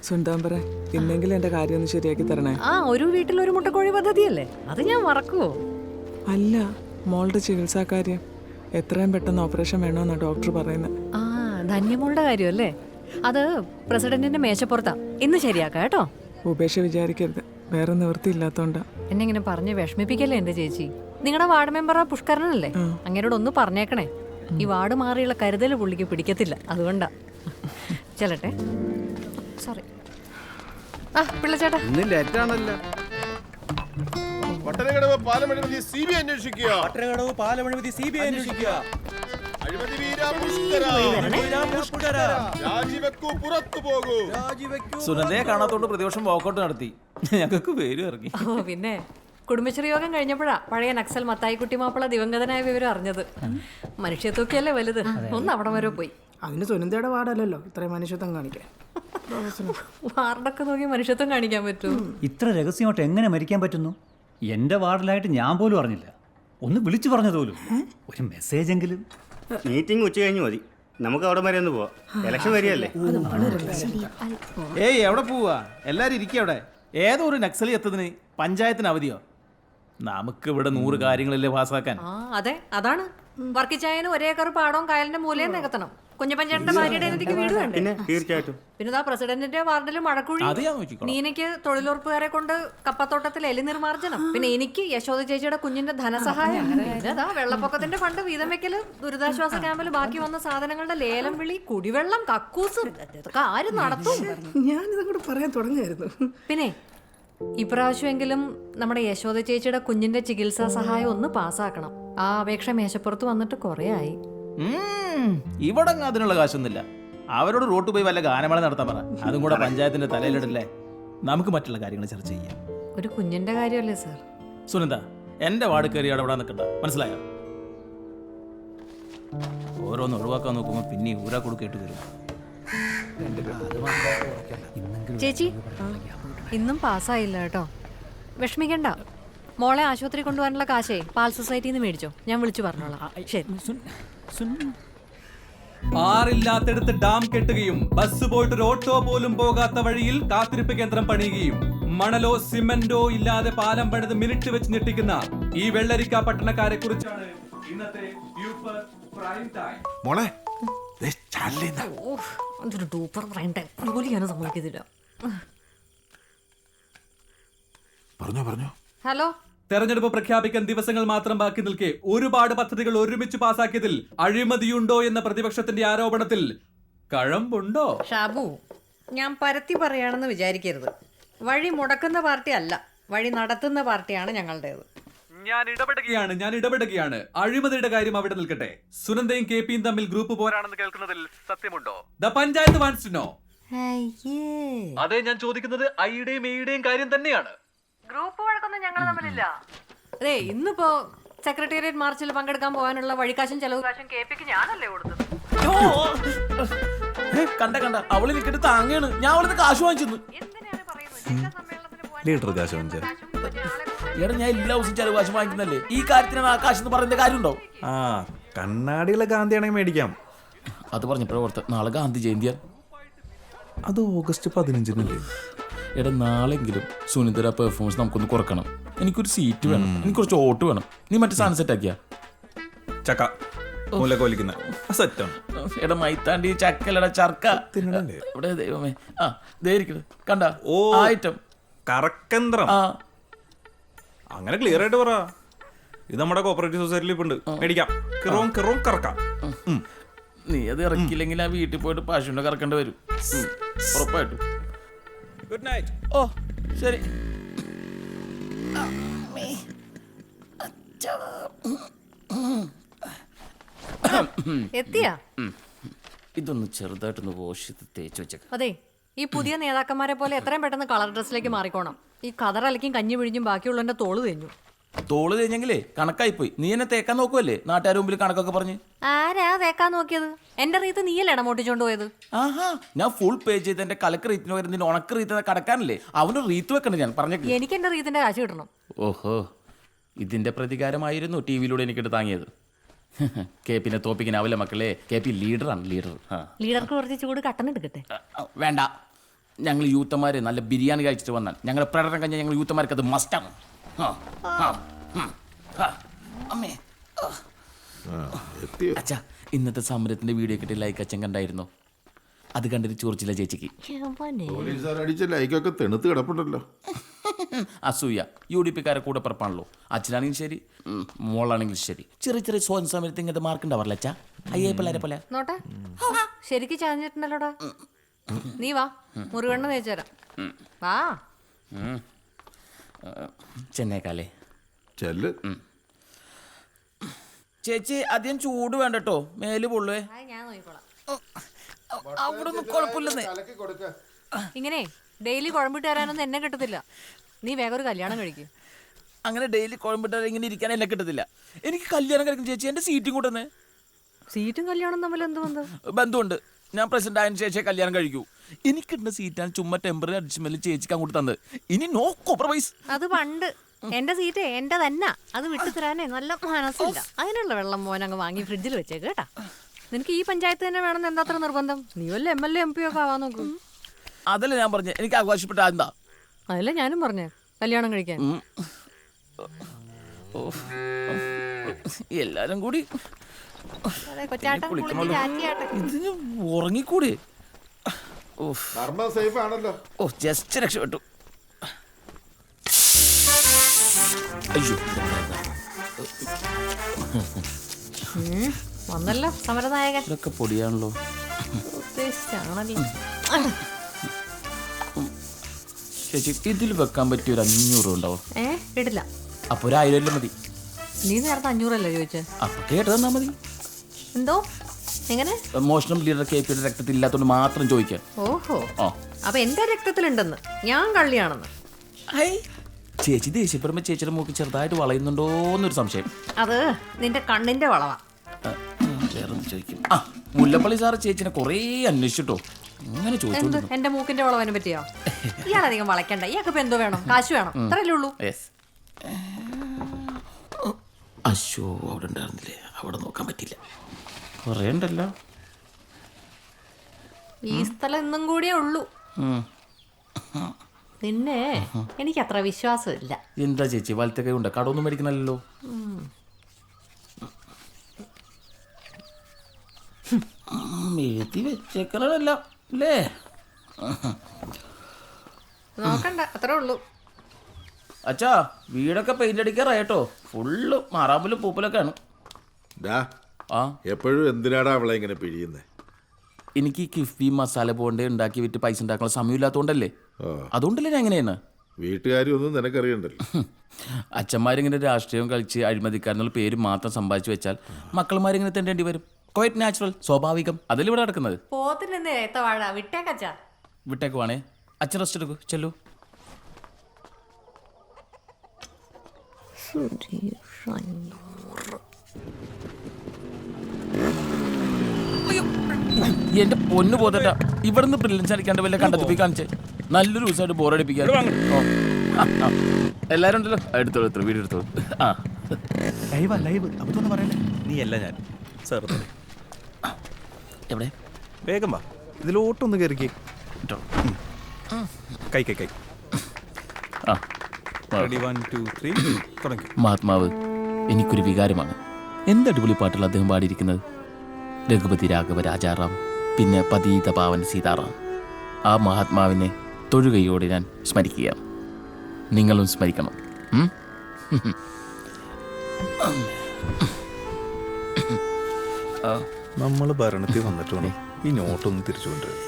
സുന്ദാംബറ ഇന്നെങ്കിലും എന്റെ കാര്യം ഒന്ന് ശരിയാക്കി തരണേ. ആ ഒരു വീട്ടിൽ ഒരു മുട്ടക്കോഴി പദ്ധതിയല്ലേ, അത് ഞാൻ മറക്കുവോ? അല്ല, മോളുടെ ചികിത്സാ കാര്യം എത്രയും പെട്ടെന്ന് ഓപ്പറേഷൻ വേണമെന്നാണ് ഡോക്ടർ പറയുന്നത്. ആ ധന്യമോളുടെ കാര്യമല്ലേ, അത് പ്രസിഡന്റിന്റെ മേശപ്പുറത്താ. ഇന്ന് ശരിയാക്കാം കേട്ടോ. ഉപേക്ഷ വിചാരിക്കരുത്, വേറെ നിവൃത്തി ഇല്ലാത്തോണ്ടാ. എന്നെ ഇങ്ങനെ പറഞ്ഞ് വിഷമിപ്പിക്കല്ലേ എന്റെ ചേച്ചി. നിങ്ങളുടെ വാർഡ് മെമ്പർ ആ പുഷ്കരനല്ലേ, അങ്ങനോട് ഒന്ന് പറഞ്ഞേക്കണേ. ഈ വാർഡ് മാറിയുള്ള കരുതൽ പുള്ളിക്ക് പിടിക്കത്തില്ല, അതുകൊണ്ടാ. ചെല്ലട്ടെ, സോറി. ആ പിള്ളച്ചേട്ടാ, പട്ടണകടവ് പാലമഴിമതി CBI അന്വേഷിക്കുക. അഴിമതി വീര പുഷ്കര. രാജിവെക്കൂ, പുറത്തു പോകൂ. സുനന്ദയെ കാണാത്തോണ്ട് പ്രതിപക്ഷം വോക്കൗട്ട് നടത്തി, ഞങ്ങൾക്ക് പേര് ഇറങ്ങി. ഓ പിന്നെ കുടുംബശ്രീ യോഗം കഴിഞ്ഞപ്പോഴാ പഴയ നക്സൽ മത്തായിക്കുട്ടി മാപ്പിള ദിവംഗതനായ വിവരം അറിഞ്ഞത്. മനുഷ്യത്വക്കല്ലേ വലുത്, ഒന്ന് അവിടെ വരെ പോയി. അതിന് സുനന്ദയുടെ വാർഡല്ലല്ലോ ഇത്രയും മനുഷ്യത്വം കാണിക്കാൻ. വാർഡൊക്കെ നോക്കി മനുഷ്യത്വം കാണിക്കാൻ പറ്റൂ? ഇത്ര രഹസ്യമായിട്ട് എങ്ങനെ മരിക്കാൻ പറ്റുന്നു? എൻ്റെ വാർഡിലായിട്ട് ഞാൻ പോലും അറിഞ്ഞില്ല. ഒന്ന് വിളിച്ചു പറഞ്ഞത് പോലും, ഒരു മെസ്സേജ് എങ്കിലും. മീറ്റിംഗ് ഉച്ച കഴിഞ്ഞ് മതി, നമുക്ക് അവിടെ വരെ ഒന്ന് പോവാം. ഇലക്ഷൻ വരികയല്ലേ. ഏയ് എവിടെ പോവാ? എല്ലാരും ഇരിക്കുക അവിടെ. ഏതോ ഒരു നക്സലി എത്തതിന് പഞ്ചായത്തിന് അവധിയോ? നമുക്ക് ഇവിടെ 100 കാര്യങ്ങളല്ലേ പാസ്സാക്കാൻ. ആ അതെ, അതാണ്. വർക്കിച്ചായന് ഒരേ ഏക്കർ പാടവും കായലിന്റെ മൂലയും നികത്തണം. കുഞ്ഞപ്പഞ്ചേട്ടന്റെ ഭാര്യയുടെ എനിക്ക് വീട് വേണ്ടേ? പിന്നെ തീർച്ചയായിട്ടും. പിന്നെ പ്രസിഡന്റിന്റെ വാർഡിൽ മഴക്കുഴി, അത് ഞാൻ നോക്കിക്കോളാം. നീനയ്ക്ക് തൊഴിലുറപ്പുകാരെ കൊണ്ട് കപ്പത്തോട്ടത്തിൽ എലി നിർമാർജനം, പിന്നെ എനിക്ക് യശോദ ചേച്ചിയുടെ കുഞ്ഞിന്റെ ധനസഹായം, പിന്നെ വെള്ളപ്പൊക്കത്തിന്റെ ഫണ്ട് വീതം വെക്കല്, ദുരിതാശ്വാസ ക്യാമ്പിൽ ബാക്കി വന്ന സാധനങ്ങളുടെ ലേലം വിളി, കുടിവെള്ളം, കക്കൂസ്, ഇതൊക്കെ ആര് നടത്തും? ഞാനിതും കൂടെ പറയാൻ തുടങ്ങായിരുന്നു. പിന്നെ ഇപ്രാവശ്യമെങ്കിലും നമ്മുടെ യശോദ ചേച്ചിയുടെ കുഞ്ഞിന്റെ ചികിത്സാ സഹായം ഒന്ന് പാസ്സാക്കണം. ആ അപേക്ഷ മേശപ്പുറത്ത് വന്നിട്ട് കുറേ ആയി. ഇവിടെ അതിനുള്ള കാശൊന്നുമില്ല. അവരോട് റോട്ട് പോയി വല്ല ഗാനമേള നടത്താൻ പറ. അതും കൂടെ പഞ്ചായത്തിന്റെ തലയിലിടല്ലേ. നമുക്ക് മറ്റുള്ള കാര്യങ്ങൾ ചർച്ച ചെയ്യാം. ഒരു കുഞ്ഞിന്റെ കാര്യമല്ലേ സാർ? സുനന്ദ, എന്റെ വാർഡ് കയറി അവിടെ നിൽക്കണ്ട, മനസ്സിലായോ? ഓരോന്ന് ഒഴിവാക്കാൻ നോക്കുമ്പോൾ പിന്നെ ഊരാ കൊടുക്കേട്ട് വരും. ചേച്ചി ഇന്നും പാസ്സായില്ല കേട്ടോ, വിഷമിക്കണ്ട. മോളെ ആശുപത്രി കൊണ്ടുപോകാനുള്ള കാശേ പാൽ സൊസൈറ്റിന്ന് മേടിച്ചോ, ഞാൻ വിളിച്ചു പറഞ്ഞോളാം. ശരി. ആറില്ലാത്തടുത്ത് ഡാം കെട്ടുകയും ബസ് പോയിട്ട് ഒരു ഓട്ടോ പോലും പോകാത്ത വഴിയിൽ കാത്തിരിപ്പ് കേന്ദ്രം പണിയുകയും മണലോ സിമന്റോ ഇല്ലാതെ പാലം പണിത് മിനിറ്റ് വെച്ച് ഞെട്ടിക്കുന്ന ഈ വെള്ളരിക്ക പട്ടണക്കാരെ കുറിച്ചാണ് ഇന്നത്തെ പ്രൈം ടൈം. മോളെ അതൊരു ഡൂപ്പർ പ്രൈം ടൈം, ജോലി ഞാനും സമ്മതിക്കത്തില്ല. പറഞ്ഞോ. ഹലോ, തെരഞ്ഞെടുപ്പ് പ്രഖ്യാപിക്കാൻ ദിവസങ്ങൾ മാത്രം ബാക്കി നിൽക്കെ ഒരുപാട് പദ്ധതികൾ ഒരുമിച്ച് പാസാക്കിയതിൽ അഴിമതിയുണ്ടോ എന്ന പ്രതിപക്ഷത്തിന്റെ ആരോപണത്തിൽ കഴമ്പുണ്ടോ? ഷാബു, ഞാൻ പരത്തി പറയാണെന്ന് വിചാരിക്കരുത്. വഴി മുടക്കുന്ന പാർട്ടി അല്ല, വഴി നടത്തുന്ന പാർട്ടിയാണ് ഞങ്ങളുടേത്. ഞാൻ ഇടപെടുകയാണ്. അഴിമതിയുടെ കാര്യം അവിടെ നിൽക്കട്ടെ. സുനന്ദയും KPയും തമ്മിൽ ഗ്രൂപ്പ് പോരാണെന്ന് കേൾക്കുന്നതിൽ സത്യമുണ്ടോ? The panchayat wants to know. അതെ, ഞാൻ ചോദിക്കുന്നത് ഐയുടെയും എയുടെയും കാര്യം തന്നെയാണ്. ഗ്രൂപ്പ് വഴക്കൊന്നും ഞങ്ങൾ തമ്മിലില്ല. അതെ, ഇന്നിപ്പോ സെക്രട്ടേറിയറ്റ് മാർച്ചിൽ പങ്കെടുക്കാൻ പോകാനുള്ള വഴിക്കാശും ചെലവ് കാശും KPക്ക് ഞാനല്ലേ കൊടുത്തത്. കണ്ട അവള് നിൽക്കിട്ട് താങ്ങാണ്. ഞാൻ അവളിന്ന് കാശ് വാങ്ങിച്ചു. എടാ, ഞാൻ എല്ലാ ദിവസവും ചെലവ് കാശ് വാങ്ങിക്കുന്നല്ലേ. ഈ കാര്യത്തിനാണ് ആ കാശ് എന്ന് പറയുന്ന കാര്യമുണ്ടോ? കണ്ണാടിയുള്ള ഗാന്ധിയാണെങ്കിൽ മേടിക്കാം. അത് പറഞ്ഞപ്പോഴേ ഓർത്ത്, നാളെ ഗാന്ധി ജയന്തിയാണ്. അത് ഓഗസ്റ്റ് 15-നല്ലേ? എടാ, നാളെങ്കിലും സുനിതര പെർഫോമൻസ് നമുക്കൊന്ന് കുറക്കണം. എനിക്കൊരു സീറ്റ് വേണം, എനിക്ക് കുറച്ച് ഓട്ട് വേണം. നീ മറ്റേ സാധനം സെറ്റ് ആക്കിയാ? ചക്ക മൂലക്കോലിക്കുന്ന സെറ്റാണ്. എടാ മൈത്താണ്ടി ചക്കലട ചർക്ക ഇവിടെ ദൈവമേ. ആ ദേരിക്കണത് കണ്ട ഐറ്റം കറക്കന്ത്രം. അങ്ങനെ ക്ലിയർ ആയിട്ട് പറ. ഇത് നമ്മുടെ കോപ്പറേറ്റീവ് സൊസൈറ്റിയിൽ ഇപ്പൊ ഉണ്ട്, മേടിക്കാം. കിറോം കറക്കാം. നീ അത് ഇറക്കില്ലെങ്കിൽ ആ വീട്ടിൽ പോയിട്ട് പശുവിനെ കറക്കേണ്ടി വരും ഉറപ്പായിട്ടും. Good night. ഓ ശരി. എത്തിയാ? ഇതൊന്ന് ചെറുതായിട്ടൊന്ന് വാഷ് ചെയ്ത് തേച്ച് വെച്ചേക്കാം. അതെ, ഈ പുതിയ നേതാക്കന്മാരെ പോലെ എത്രയും പെട്ടെന്ന് കളർ ഡ്രസ്സിലേക്ക് മാറിക്കോണം. ഈ കതറലക്കും കഞ്ഞി പിഴിഞ്ഞും ബാക്കിയുള്ളവന്റെ തോള് തെഞ്ഞു. തോള് കഴിഞ്ഞെങ്കിലേ കണക്കായിപ്പോയി. നീ എന്നെ തേക്കാൻ നോക്കുവല്ലേ നാട്ടുകാർ മുമ്പിൽ കണക്കൊക്കെ പറഞ്ഞ്. ആരാ തേക്കാൻ നോക്കിയത്? എന്റെ റീത്ത് നീയല്ലേ ഇടമോട്ടിച്ചോണ്ട് പോയത്? ആഹാ, ഞാൻ ഫുൾ പേ ചെയ്ത് എന്റെ കലക്ക് റീത്തിന് വരുന്നതിന് ഉണക്ക് റീത്ത് കടക്കാനല്ലേ അവന് റീത്ത് വെക്കണ്ട. ഞാൻ പറഞ്ഞു എനിക്ക് എന്റെ റീത്തിന്റെ കാശ് കിട്ടണം. ഓഹോ, ഇതിന്റെ പ്രതികാരമായിരുന്നു ടിവിയിലൂടെ എനിക്കിട്ട് താങ്ങിയത്. KPനെ തോപ്പിക്കാനാവില്ല മക്കളെ. KP ലീഡറാണ്, leader. ലീഡർക്ക് കുറച്ച് ചൂട് കട്ടൻ എടുക്കട്ടെ? വേണ്ട, ഞങ്ങൾ യൂത്തന്മാർ നല്ല ബിരിയാണി കഴിച്ചിട്ട് വന്നാൽ ഞങ്ങളുടെ പ്രകടനം കഴിഞ്ഞാൽ ഞങ്ങൾ യൂത്തന്മാർക്ക് അത് മസ്റ്റാണ്. അമ്മേ അച്ഛാ, ഇന്നത്തെ സമരത്തിന്റെ വീഡിയോ കിട്ടിയ ലൈക്ക് അച്ഛൻ കണ്ടായിരുന്നോ? അത് കണ്ടിട്ട് ചോർച്ചില്ല ചേച്ചിക്ക്. അടിച്ച ലൈക്കൊക്കെ തെണുത്ത് കിടപ്പുണ്ടല്ലോ. അസൂയ. UDP കൂടെ പിറപ്പാണല്ലോ. അച്ഛനാണെങ്കിലും ശരി, മോളാണെങ്കിലും ശരി. ചെറിയ ചെറിയ സ്വന്തം സമയത്ത് ഇങ്ങനത്തെ മാർക്ക് ഉണ്ടാവാറില്ല അച്ഛാ. അയ്യേ പിള്ളേരെ പോലെ. നോട്ടെ, ശരിക്ക് ചാഞ്ഞിട്ടുണ്ടല്ലോടാ. നീ വാ, മുറുകണ്ണ തേച്ചുതരാം. വാ. ചെന്നൈക്കാലേ ചെല്ല്. ചേച്ചി അധികം ചൂട് വേണ്ട കേട്ടോ, മേല് പൊള്ളുവേ. ഞാൻ നോക്കിക്കോളാം. അവിടെ ഒന്നും കുഴപ്പമില്ലെന്നേ. ഇങ്ങനെ ഡെയിലി കുഴമ്പിട്ട് തരാനൊന്നും എന്നെ കിട്ടത്തില്ല. നീ വേഗം ഒരു കല്യാണം കഴിക്കും. അങ്ങനെ ഡെയിലി കുഴമ്പിട്ട് ഇങ്ങനെ ഇരിക്കാൻ എന്നെ കിട്ടത്തില്ല. എനിക്ക് കല്യാണം കഴിക്കും ചേച്ചി. എൻ്റെ സീറ്റും കൂട്ടുന്നേ. സീറ്റും കല്യാണം തമ്മിൽ എന്ത് ബന്ധം? ബന്ധമുണ്ട്. ഞാൻ പ്രസിഡന്റ് ആയതിനു ശേഷം കല്യാണം കഴിക്കൂ. എനിക്കിട്ടുന്ന സീറ്റാണ് ചുമ്മാ ടെമ്പററി അഡ്ജസ്റ്റ്മെന്റ് ചേച്ചിക്ക് അങ്ങോട്ട് തന്നത്. ഇനി നോ കോംപ്രമൈസ്. അത് പണ്ട്. എന്റെ സീറ്റ് എന്റെ തന്നെ. അത് വിട്ടു തരാനേ നല്ല മനസ്സില്ല. അതിനുള്ള വെള്ളം മോനങ്ങ് വാങ്ങി ഫ്രിഡ്ജിൽ വെച്ചേക്ക് കേട്ടാ. നിനക്ക് ഈ പഞ്ചായത്ത് തന്നെ വേണമെന്ന് എന്താ അത്ര നിർബന്ധം? നീ വല്ല MLA MP ഒക്കെ ആവാൻ നോക്കും. അതല്ല ഞാൻ പറഞ്ഞേ, എനിക്ക് ആഘോഷപ്പെട്ട എന്താ? അതല്ല ഞാനും പറഞ്ഞേ, കല്യാണം കഴിക്കാൻ. എല്ലാരും കൂടി കൊച്ചാട്ടം ഇതിന് ഉറങ്ങിക്കൂടി. സേഫ് ആണല്ലോ. ഓ ജസ്റ്റ് രക്ഷപ്പെട്ടു. അയ്യോ വന്നല്ലോ സമരനായകൻ. ഇതൊക്കെ പൊടിയാണല്ലോ. ഉദ്ദേശിച്ചാണല്ലോ. ചേച്ചി ഇതിൽ വെക്കാൻ പറ്റിയ ഒരു 500 ഉണ്ടാവും. ഇടില്ല. അപ്പൊ ഒരു 1000 മതി. നീ നേരത്തെ 500 ചോദിച്ചേ. അപ്പൊ കേട്ട് തന്നാ മതി. എന്തോ എങ്ങനെ? മോഷണം ലീഡർ KP യുടെ രക്തത്തിൽ ഇല്ലാത്തോണ്ട് മാത്രം ചോദിക്കാൻ. ഓഹോ, അപ്പൊ എന്റെ രക്തത്തിലുണ്ടെന്ന്, ഞാൻ കള്ളിയാണെന്ന്. ചേച്ചി ദേഷ്യപ്പെടുമ്പോ ചേച്ചിയുടെ മൂക്ക് ചെറുതായിട്ട് വളയുന്നുണ്ടോന്നൊരു സംശയം. അത് നിന്റെ കണ്ണിന്റെ വളവാ. വേറൊന്ന് ചോദിക്കും. മുല്ലപ്പള്ളി സാറ് ചേച്ചിനെ കൊറേ അന്വേഷിച്ചിട്ടോ. അങ്ങനെ ചോദിച്ചോണ്ട് എന്റെ മൂക്കിന്റെ വളവനെ പറ്റിയോ? ഇയാളധികം വളയ്ക്കണ്ട. ഇയാൾക്ക് എന്തോ വേണം? കാശ് വേണം. അത്രയല്ലേ ഉള്ളൂ. അശോ അവിടെ ഉണ്ടായിരുന്നില്ലേ? അവിടെ നോക്കാൻ പറ്റില്ല. കുറേ ഉണ്ടല്ലോ. ഈ സ്ഥലം ഇന്നും കൂടിയേ ഉള്ളൂ. നിന്നെ എനിക്ക് അത്ര വിശ്വാസമില്ല. എന്താ ചേച്ചി വലത്തെ കൈ ഉണ്ട്? കടമൊന്നും മേടിക്കണല്ലോ. എഴുതി വെച്ചേക്കണല്ല അല്ലേ? നോക്കണ്ട, അത്രേ ഉള്ളൂ. അച്ഛാ വീടൊക്കെ പെയിന്റ് അടിക്കാറായിട്ടോ. ഫുള്ള് മാറാമ്പലും പൂപ്പലൊക്കെ ആണ്. എപ്പോഴും എന്തിനാടാ അവളെ ഇങ്ങനെ പിഴിയുന്നേ? എനിക്ക് കിഫ്ബി മസാല ബോണ്ടേ ഉണ്ടാക്കി വിറ്റ് പൈസ ഉണ്ടാക്കാനുള്ള സമയമില്ലാത്തോണ്ടല്ലേ. അതുകൊണ്ടല്ലേ ഞാൻ എങ്ങനെയാണ്. വീട്ടുകാരൊന്നും നിനക്കറിയണ്ടല്ലോ. അച്ഛന്മാരിങ്ങനെ രാഷ്ട്രീയം കളിച്ച് അഴിമതിക്കാരെന്നുള്ള പേര് മാത്രം സമ്പാദിച്ചു വെച്ചാൽ മക്കളമാരിങ്ങനെ തെണ്ടേണ്ടി വരും. ക്വൈറ്റ് നാച്ചുറൽ, സ്വാഭാവികം. അതല്ലേ ഇവിടെ നടക്കുന്നത്. പോത്തിൽ നിന്ന് ഏത്തവാഴ വിട്ടേക്കച്ചാ. വിട്ടേക്കുവാണേ. അച്ഛൻ റെസ്റ്റ് എടുക്കൂ. ചെല്ലു. എന്റെ പൊന്നു പോതട്ട, ഇവിടുന്ന് ബ്രില്യൻസ് അടിക്കാണ്ട് വല്ല കണ്ടെത്തി കാണിച്ചേ. നല്ലൊരു ദിവസമായിട്ട് ബോറടിപ്പിക്കാൻ. എല്ലാരും ഉണ്ടല്ലോ. എടുത്തോളൂ, എടുത്തോളൂ, വീഡിയോ എടുത്തോളൂ. ലൈവ് അതൊന്നും പറയല്ലേ. നീ അല്ല ഞാൻ സാർ. എവിടെ? വേഗം വാ, ഇതിലോട്ടൊന്ന് കയറിക്കേ. കൈ കൈ കൈ. Ready, 1, 2, 3 തുടങ്ങി. മഹാത്മാവ് എനിക്കൊരു വികാരമാണ്. എന്തടിപൊളി പാട്ടുകൾ അദ്ദേഹം പാടിയിരിക്കുന്നത്. രഘുപതി രാഘവ രാജാറാം, പിന്നെ പതീത പാവൻ സീതാറാം. ആ മഹാത്മാവിനെ തൊഴുകയോടെ ഞാൻ സ്മരിക്കുകയാണ്. നിങ്ങളും സ്മരിക്കണം. നമ്മൾ ഭരണത്തിൽ വന്നിട്ട് വേണം ഈ നോട്ടൊന്ന് തിരിച്ചു കൊണ്ടുവരും.